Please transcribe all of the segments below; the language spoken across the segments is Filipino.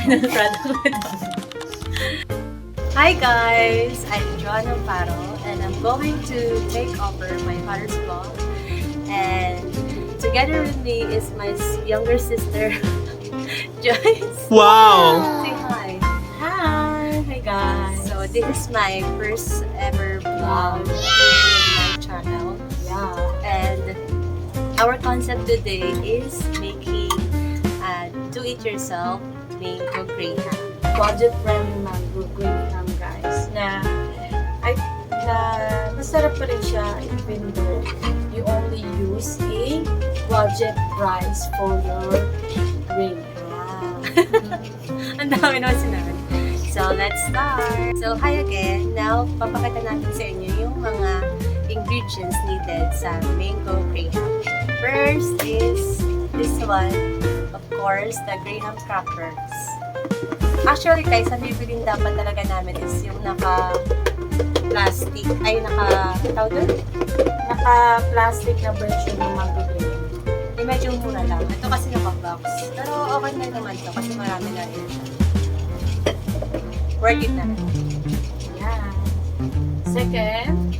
final product ko ito. Hi guys! I'm Joanna Paro and I'm going to take over my father's vlog. And together with me is my younger sister, Joyce. Wow! Say hi. Hi! Hi guys! So this is my first ever vlog here in my channel. Yeah. And our concept today is making do-it-yourself mango graham. Budget-friendly mango graham guys na masarap pa rin siya even though you only use a budget price for your graham. Ang dami naman sinabi. So, let's start. So, hi again. Now, papakita natin sa inyo yung mga ingredients needed sa mango graham. First is this one. Of course, the graham crackers. Actually, guys, ang bibilin dapat talaga namin is yung naka-plastic. Ay, tawag doon? Naka-plastic na version ng mango graham. Medyo mura lang. Ito kasi naka-box. Pero okay na naman to kasi marami na rin siya. Worth it na rin. Yeah. Second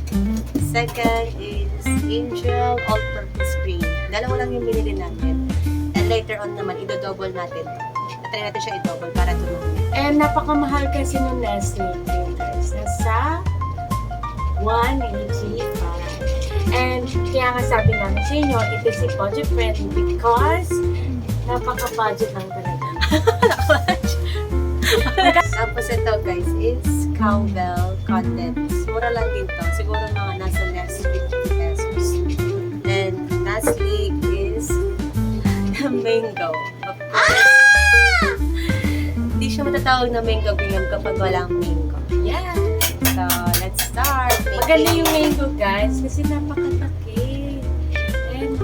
is Angel All-Purpose Cream. Dalawa lang yung binili natin. And later on naman, i-double natin. Try natin siya i-double para tumuli. and napakamahal kasi ng Nestle guys. Nasa 185. And kaya nga sabi namin sa inyo, it is a budget friendly because napaka-budget lang talaga. Tapos ito guys is cowbell condensed. Mura lang din to. Siguro mga nasa less 50 pesos. And lastly is the mango. Of course. Hindi siya matatawag na mango graham kapag walang mango. Yeah. So, let's start. Maganda yung mango guys kasi napakataki. And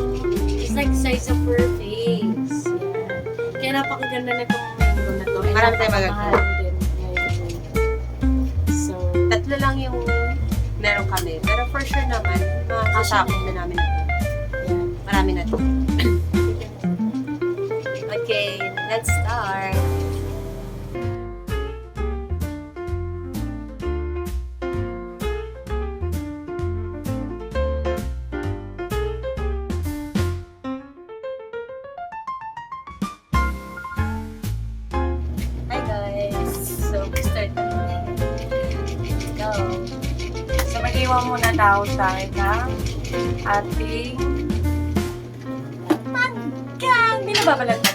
it's like size of her face. Yeah. Kaya napakaganda na itong mango na to. And Marami tayong napakamahal din. So, Tatlo lang yung meron kami. Pero for sure naman, makakasakot na namin ito. yeah. Marami na ito. Okay, let's start. Hi guys! So, start na. Let's go. So, mag-iwan muna tayo ng ating mangga. Hindi na babalag na.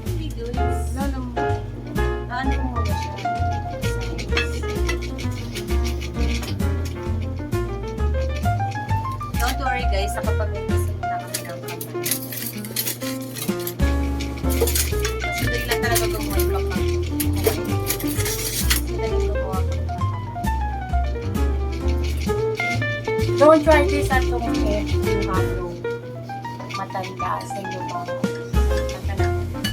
Hindi guys. Lolo mo. Ano mo muna siya? Don't worry guys, nakapag-ipasin na kami ng kamay. Kasi dali lang talaga gumawa ng kamay. Madaling gumawa ko ng kamay. Don't try this at home if you have no matanda sa iyong mga Mata namin.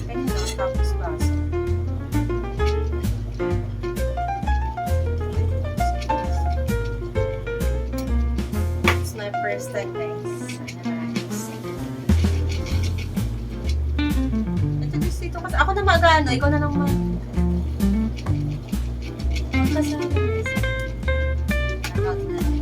Ganyan na, tapos baso. It's my first time guys. Ito dito kasi ako na mag-ano, ikaw na lang kasama guys. Ano na lang.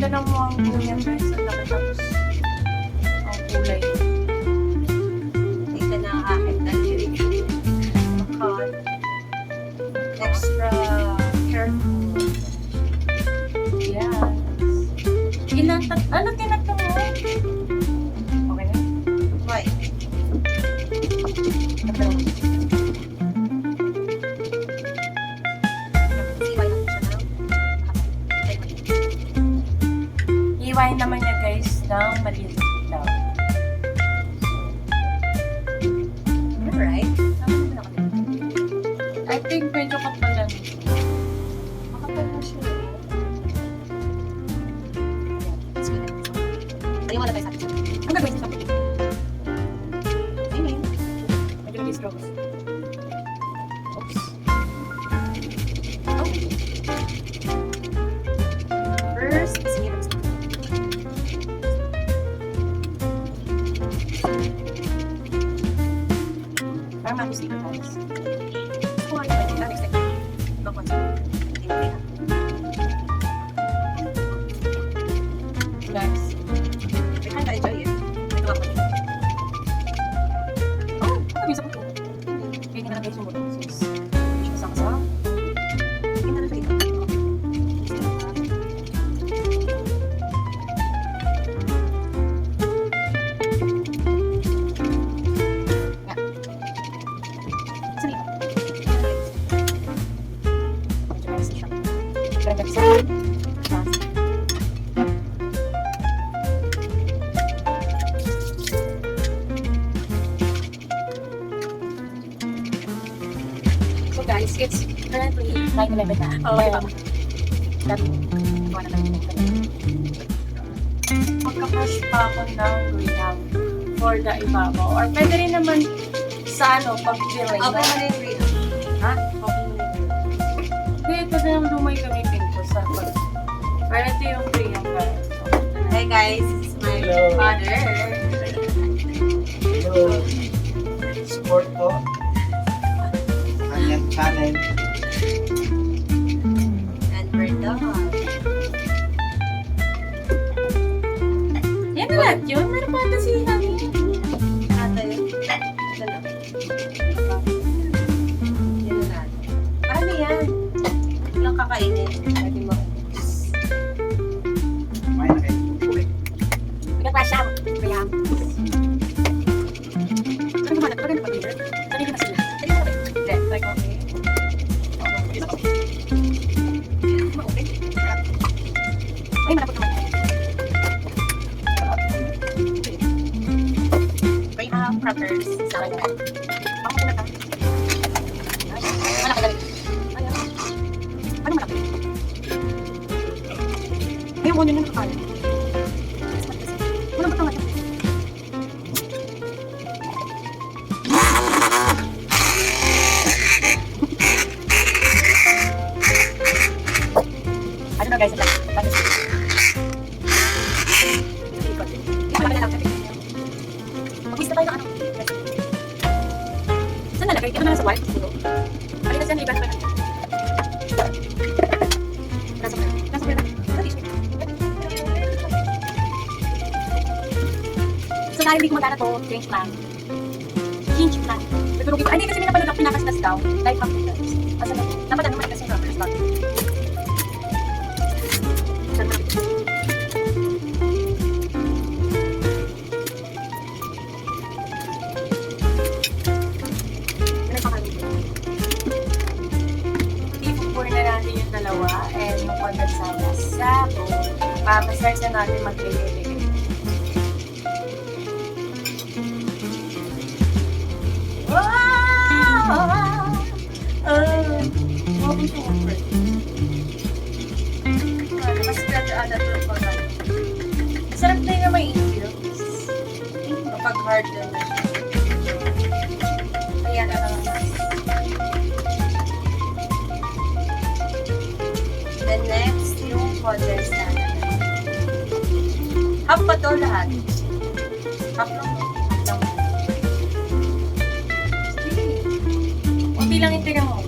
ganda ng mga ganyan guys. Ang laki tapos ang kulay. Ito na ang aking daliri. Makal. Extra careful. Yes. Ano tinatong mo? Okay na? Why? Ito. Iwain naman niya guys ng maliit daw. Alright. Tama naman ako dito. I think medyo kapal lang. Makapal na siya. Guys. Oh, kami sa puto. Kaya nga guys yung puto. Kasama-sama. So guys, it's currently 9:11 na. Magka-crush pa ako ng graham for the ibabaw. Or pwede rin naman sa pag-filling. Okay mo na yung green. Ha? Okay mo na yung green. Hindi, ito na lang lumay gamitin ko sa pag... Para ito yung graham guys. Hi guys, this is my Hello. father. So, support ko kanyang channel. And we're done. Yan na lahat yun. Meron pa ata si Nami. Ate, ito na. Yan na natin. Ano yan? Ilang kakainin. Pwede mo. May nakikita. Nag-crush ako. Graham. Ano naman? Ano naman? Ano naman sila? Hindi. Like, okay. Ay, malapot naman. Graham crackers. Sa akin. Ako muna ka. Malaki galing. Ayan. Ano malaki? Ayun, kunin yung nakakala. Wala ba ito? Ano na guys? Mag-miss na tayo ng ano. Saan nalagay? Ito na lang sa white. Halika siya, naiban pa na. Nasa pa. Nasa pa. So dahil hindi ko magana to, change plan. Change plan. Naturugi ko. Ay, hindi kasi may napanood ako pinakastas daw. Life hack guys. Asa na to? Dapat ano man kasi yung numbers bago. I-pour na natin yung dalawa and yung kondensada sa bowl. Papasar na natin maglililig. Wow! Welcome to Oxford. Mas ganda ata ito yung pagkain. Sarap na yung may ingredients. Kapag hard na na. Kaya na lang natin. Then next, yung condensed na. Half pa to lahat. Half lang. Half lang. Sige. Kunti lang yung tingnan mo.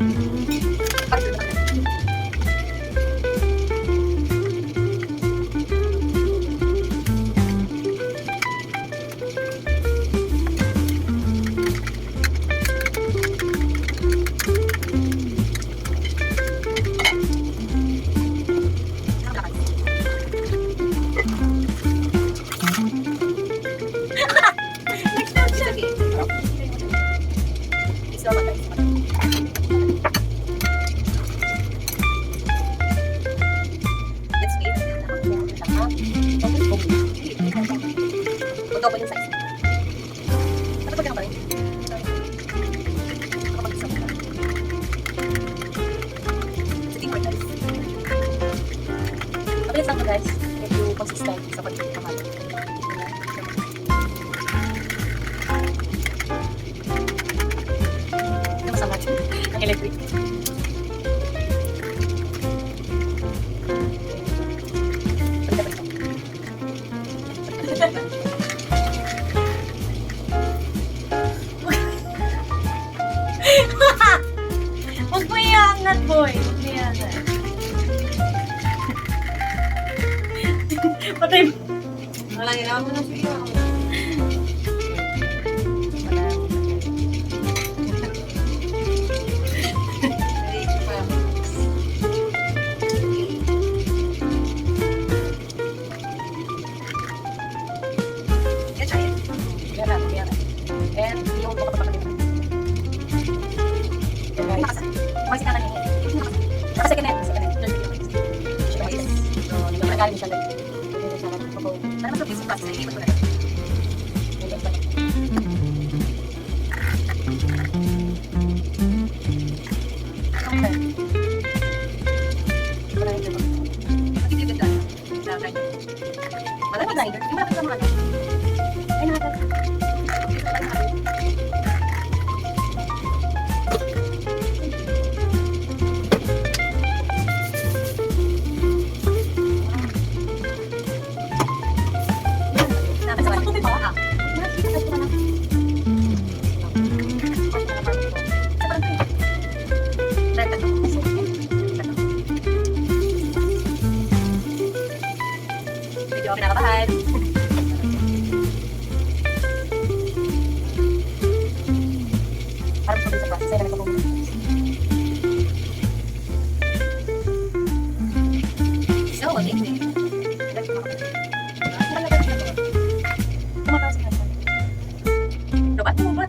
Double yung size. Kapag ka pa rin. Sige, for guys. Mabilis lang to guys. Medyo consistent sa pagkakamali. Ito masama. Ang electric. Huwag mo iangat, boy. Hindi. Patay mo. Wala, ginawa mo na siya. And yung buka pa pagkakita. Kasi ka na niya. Kasi ka na. So, yung nagaling siya lang. Para mas mabisi pa sa iba ko na. Okay. Malapit na yung malapit na mga ano. Ay, nakakita. Medyo ako kinakabahan. Parang sabi sa process, ay namin kapag So, okay. Tumataas ka na. Dapat mo ba?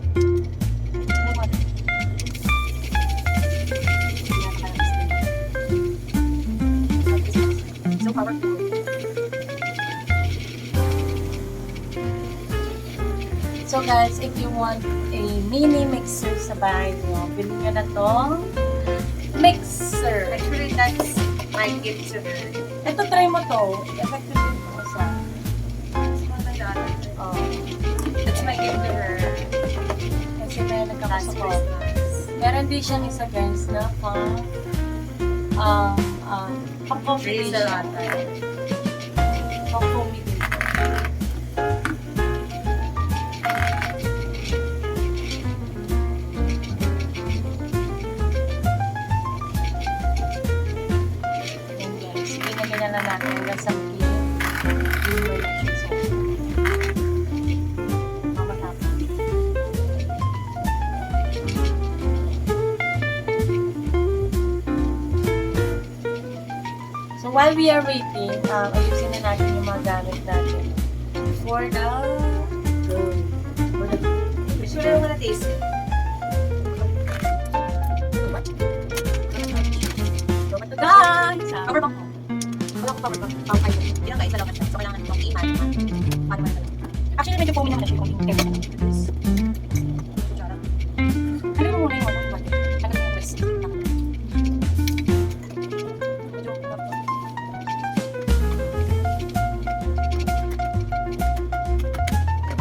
So powerful. So guys, if you want a mini mixer sa bahay nyo, bilhin nyo na tong mixer. Actually, that's my gift to her. Ito, try mo to. Effective din po sa... Oh, That's my gift to her. kasi may Last nagkakasapot. Christmas. Meron din siyang isa guys na pang-coffee Raise din the siya. latte. Pang-coffee din. Ayan guys, binigyan na natin hanggang sa pili. Yung relations sa mamatapos. So while we are waiting, ayusin na natin yung mga gamit natin for the goal. For the Gusto mo na taste it? guys! Power bank mo. Wala ko power bank. Power bank. Hindi lang kaisa lang siya. So, kailangan itong iman. Paano man ito? Actually, medyo foamy naman na siya yung kaya Ano mo muna yung ano? Ano yung risk?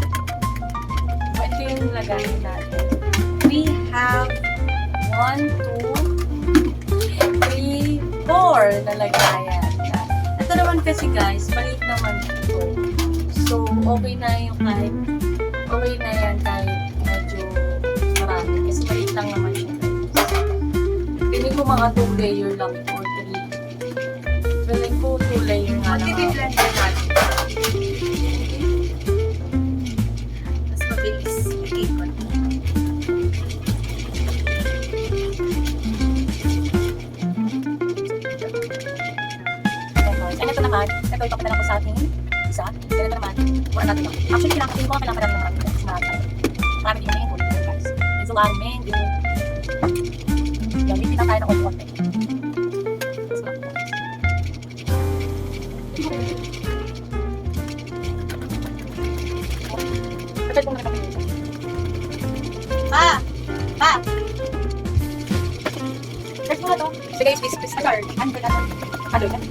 So, ito yung lagayin natin. We have 1, 2, 3, 4 na lagayan. Ito naman kasi guys, maliit naman ito. So, okay na yung kahit okay na yan kahit medyo marami. Kasi maliit lang naman siya. Feeling ko mga 2 layer lang or 3. Feeling ko 2 layer nga lang. Mag-blend din natin. Mas mabilis. Okay, konti. And ito naman, ito ipakita lang ko sa ating isa. Ganito naman, wala natin lang. Actually, kailangan ko kailangan namin naman kasi marami din yung mango, guys. And so, ang mango. Yan, bibili lang tayo ng konti. Ito itong nakapagin. Pa! Pa! Check mo na to. Sige, please. Ano ba natin? Ano yan?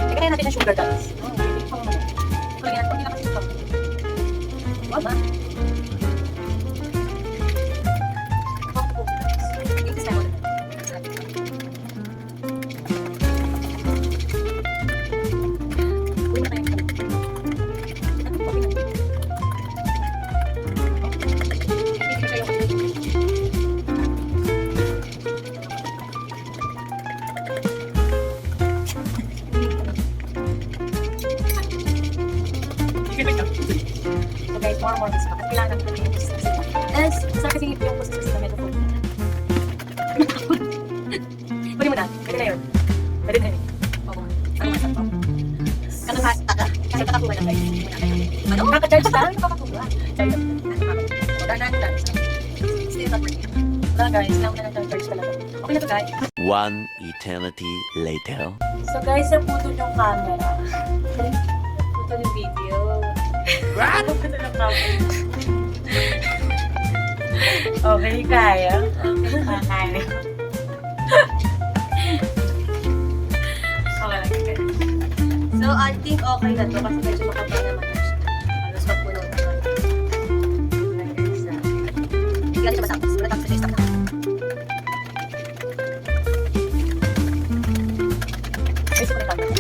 Lagyan natin ng sugar guys. Lagyan natin ng sugar. Wala. more and more business pa. Kasi kailangan natin yung business. And sa kasi yung business na medyo full. Pwede mo na. Pwede na yun. Pwede na yun. Oo. Ano nga sa kahit nakakuha lang kayo. Ano? Kaka-charge lang? Nakakakuha. Charge lang. Wala. Still not working. Wala guys, kailangan na ng charge talaga. Okay na to guys. One eternity later. So guys, naputol yung camera. Ito yung video. Naputol yung camera. Okay, kaya. Kaya. Okay lang guys. So, I think okay na to kasi medyo makapal naman na siya. Halos magpuno na to. Hindi ka siya masakos. Wala tapos siya stop na. Guys, ko na camera.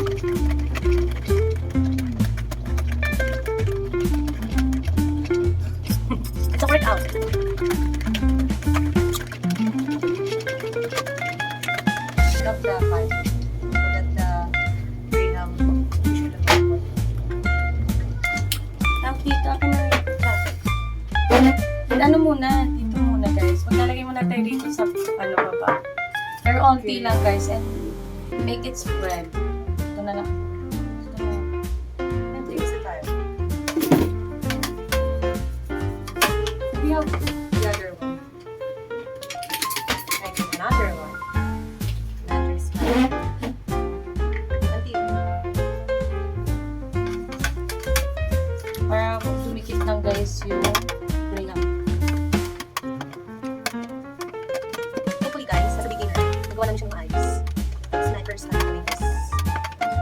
It's a workout. Love the fun. Love the Graham. Tapos dito ako na And ano muna, dito muna guys. Maglalagay muna tayo dito sa ano baba. Pero onti lang guys and make it spread. Ito na lang. Ito na. Ito yung sa tayo. We have The other one. And another one. Another spot. Until. para tumikit lang guys yung graham. Hopefully guys, sa beginner, nagawa namin siyang maayos. It's my first time doing this.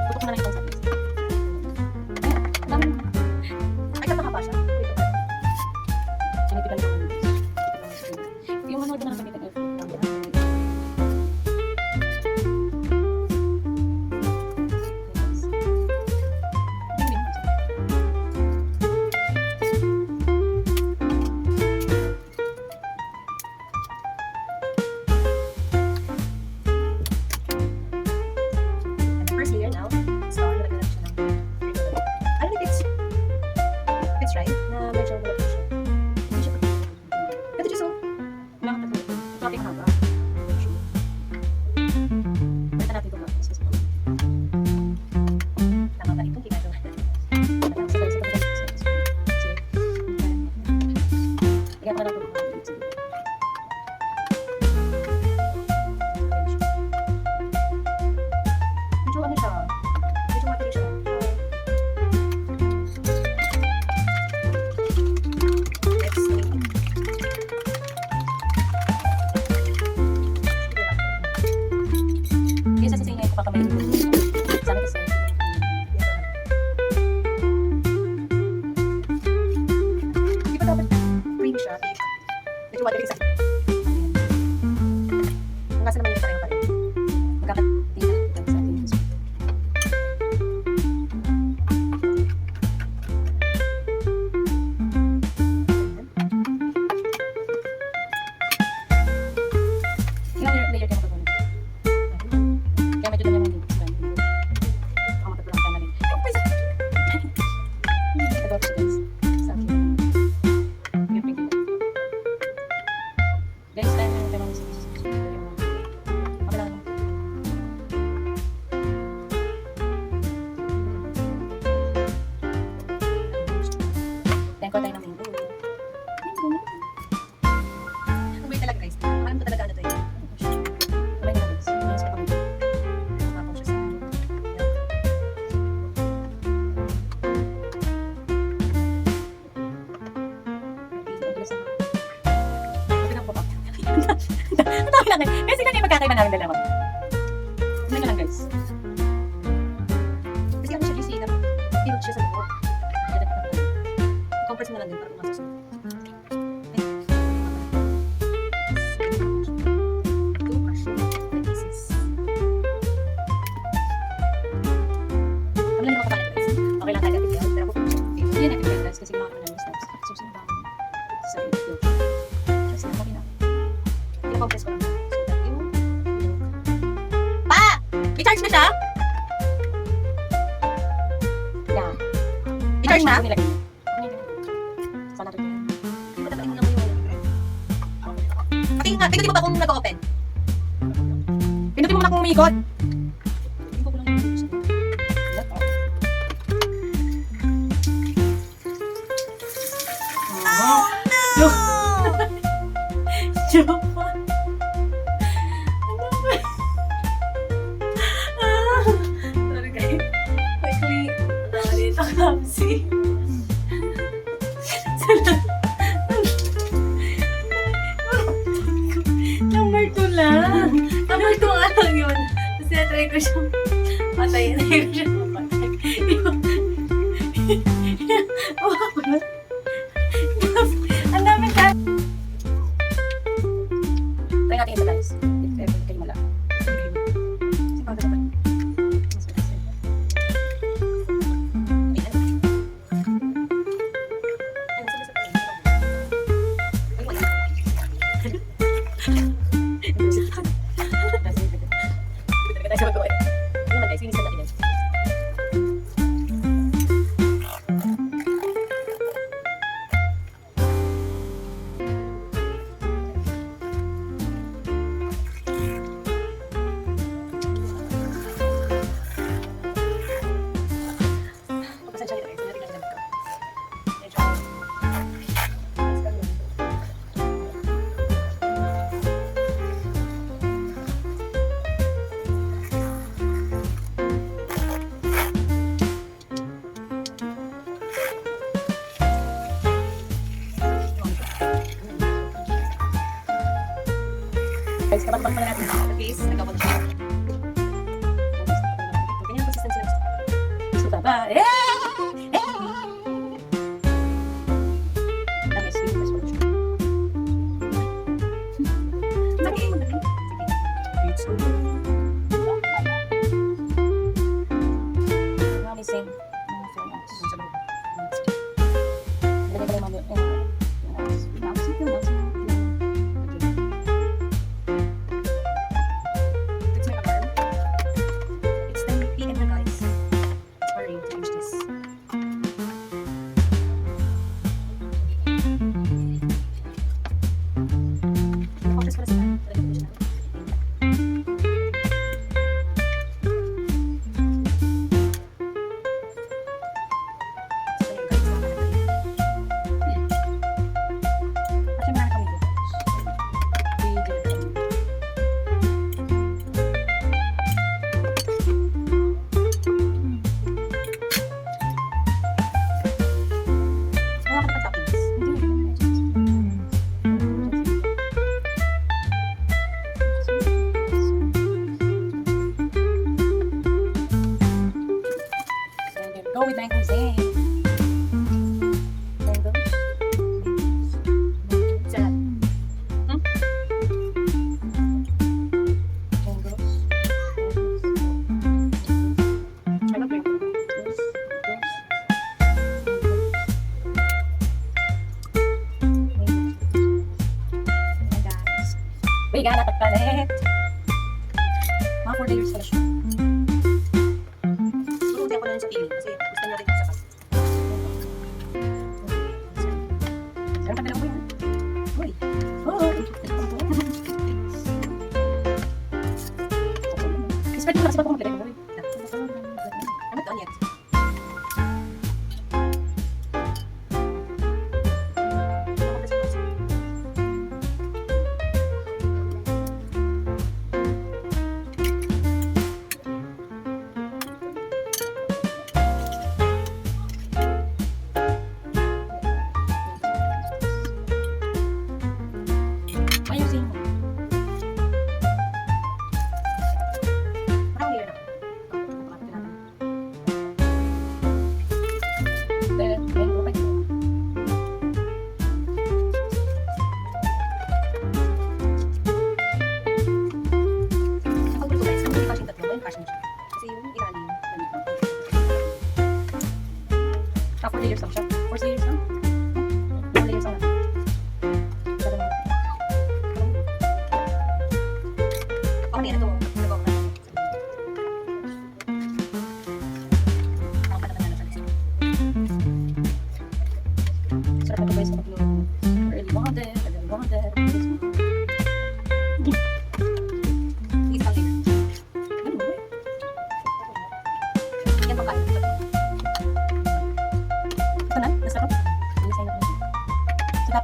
Tutok na lang itong sabi. Ay, dami. Ay, kataka pa siya. Wait, okay. Sinipitan ko yung yung manood na nakakita ko. And the first layer now, so nalagyan natin siya ng I don't think it's right na medyo wala pa siya. Hindi siya pa. Ito siya so. Topic haba. Basta natin ito guys. Tama ba itong ginagawa natin? Medyo ano siya? Medyo matindi siya. Let's make it. Kaya sa sasingay ko pa kamay yung sabi kasi Di ba dapat creamy siya? Medyo matindi sa Ang nasa naman yung pareho pa rin. magkakatingin sa ating ilang layer kayo magagawin. Kaya medyo ganyan din. Ako matutulong tayo na rin. Ay, pwede. Hindi ka daw guys. Sa akin. Yung pinky ko. Guys, tayo na tayo mag-isip. Okay lang. Tayo ko tayo ng mango. Ang weird talaga guys. Alam ko talaga ano to eh. Kamay na guys. Yes, pa kami. Nakakapon siya sa Kasi lang yung magkakaiba namin dalawa. Ano lang guys. Kasi ano siya juicy na pinot siya sa buhok. Compress mo na lang din para pumasok. Two crush pieces. Kami lang naman kapalad guys. Okay lang tayo kapit yan. Pero ako Hindi yan natin guys kasi mga kanang steps. Susunod ba sa video. Kasi naman na. compress ko lang. So that yung Pa! I-charge na siya? Yeah. I-charge na? Nilagay. Pindutin mo ba kung nag-open? Pindutin mo na kung umikot. Joke. Sorry guys. Quickly. Dito clumsy. Number 2 lang. Number 2 nga lang yun. Kasi try ko siyang patayin. Try ko siyang patay. Ang dami ka. Try natin ito guys. If ever kayo mala. Kasi pagod ako. Guys, kapag pala natin sa face, nagkabot siya. Ganyan ang consistency ng gusto ka ba? Dami, sweet, mas pala siya. Lagi, madali. It's so good. Promising. Dali ko lang mamaya. Go with Mango Zay. Mango. Sarap. Mangoes. I love mango. We got a palit. Mga 4 layers pala siya. Hindi ako na yun sa piling kasi gusto niya rin yung sapat. Meron pa dalawa yan. Uy. Oh. Expect mo na kasi pag kumapilay mo. I'm not done yet. Ayusin mo. Parang weird ako.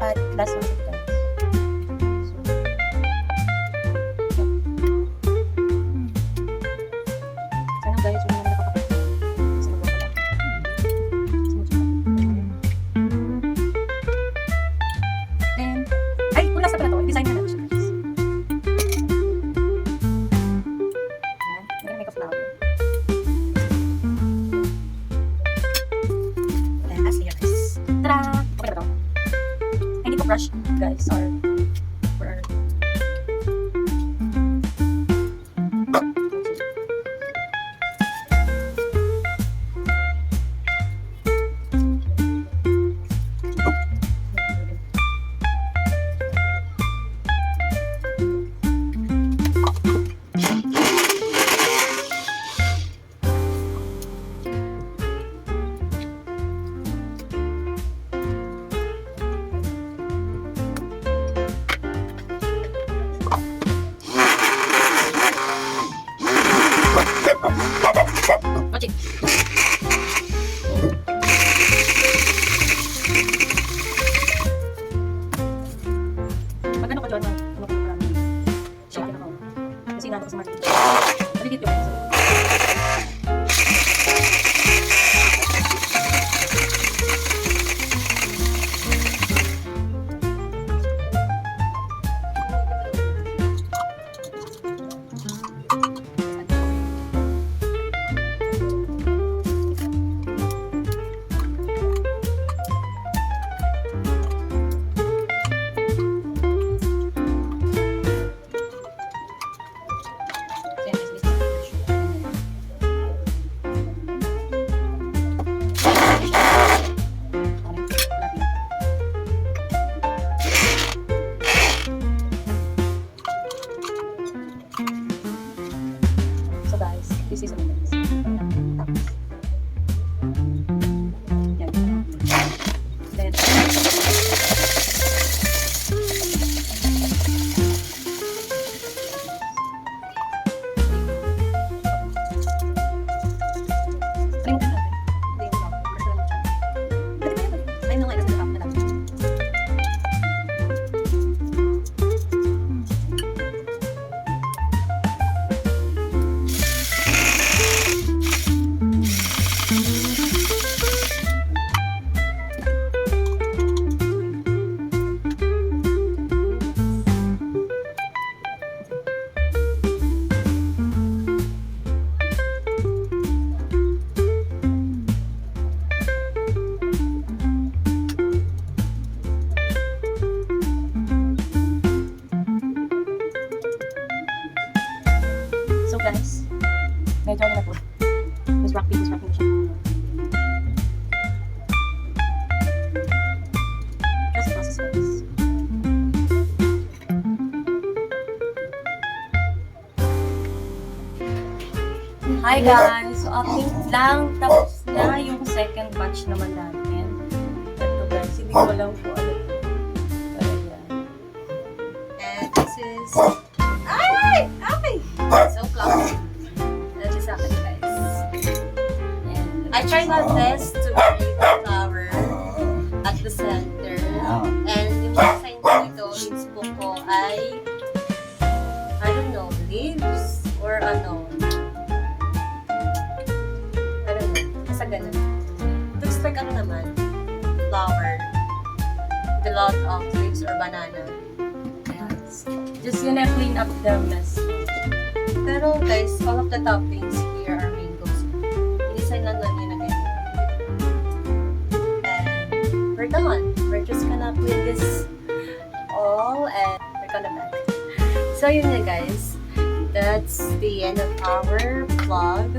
At last one, guys. Sana guys, yung mga nakapakita. Sana po pala. Then, ay, kung last na pala to, i-design na natin siya, guys. Ayan, lagyan namin flower. Then, last layer, guys. Tada! Okay na ba to? I need to brush, guys, or for watch it. Magano ka, John? Ano ko marami? Shake na ako. Kasi inaano ko sa market. Maligit ko, guys. So guys, this is what it is. Tapos. Yan. Then, kalimutan natin. Hindi yung top. Pwede ba yun? Ayun na nga, kasi top na lang. So guys, medyo na po. Mas rocky na siya. That's the process, guys. Hi guys! So update lang. Tapos na yung second batch naman natin. Ito guys, hindi ko lang po ano. Pero yan. And this is... Ay! Okay! So close. That is happening, guys. And I tried my best to create the flower at the center. And yung design ko dito, inspo ko ay, I don't know, leaves or ano. I don't know. Basta ganun. Looks like ano naman, flower. With a lot of leaves or banana. yes. Just yun na clean up the mess. Pero guys, all of the toppings here are mangoes. I-design lang yun na ganyan. And we're done. We're just gonna put this all and we're gonna back. So yun na guys. That's the end of our vlog.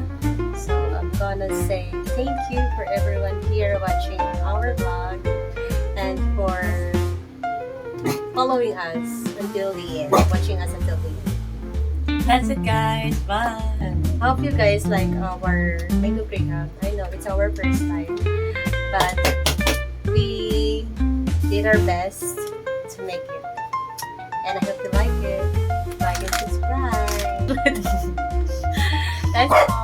So I'm gonna say thank you for everyone here watching our vlog and for following us until the end, watching us until the end. That's it guys. Bye. Hope you guys like our mango graham. I know it's our first time, but we did our best to make it. And I hope you like it. Like and subscribe. That's all.